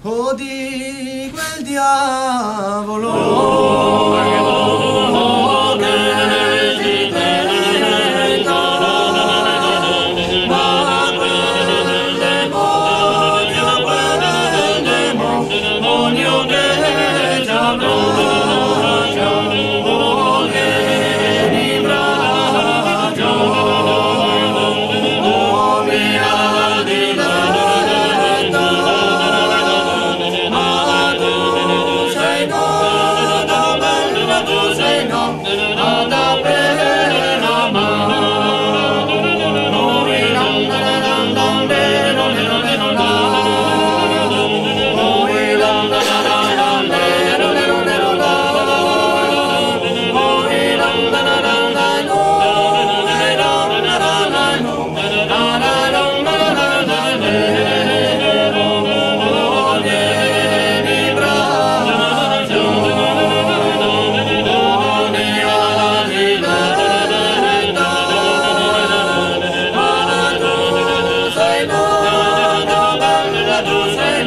Oh di quel diavolo che si tenta, ma quel demonio che ci abbraccia, oh che mi braccia, oh mia diletta. Tu sei nata per amare, tu sei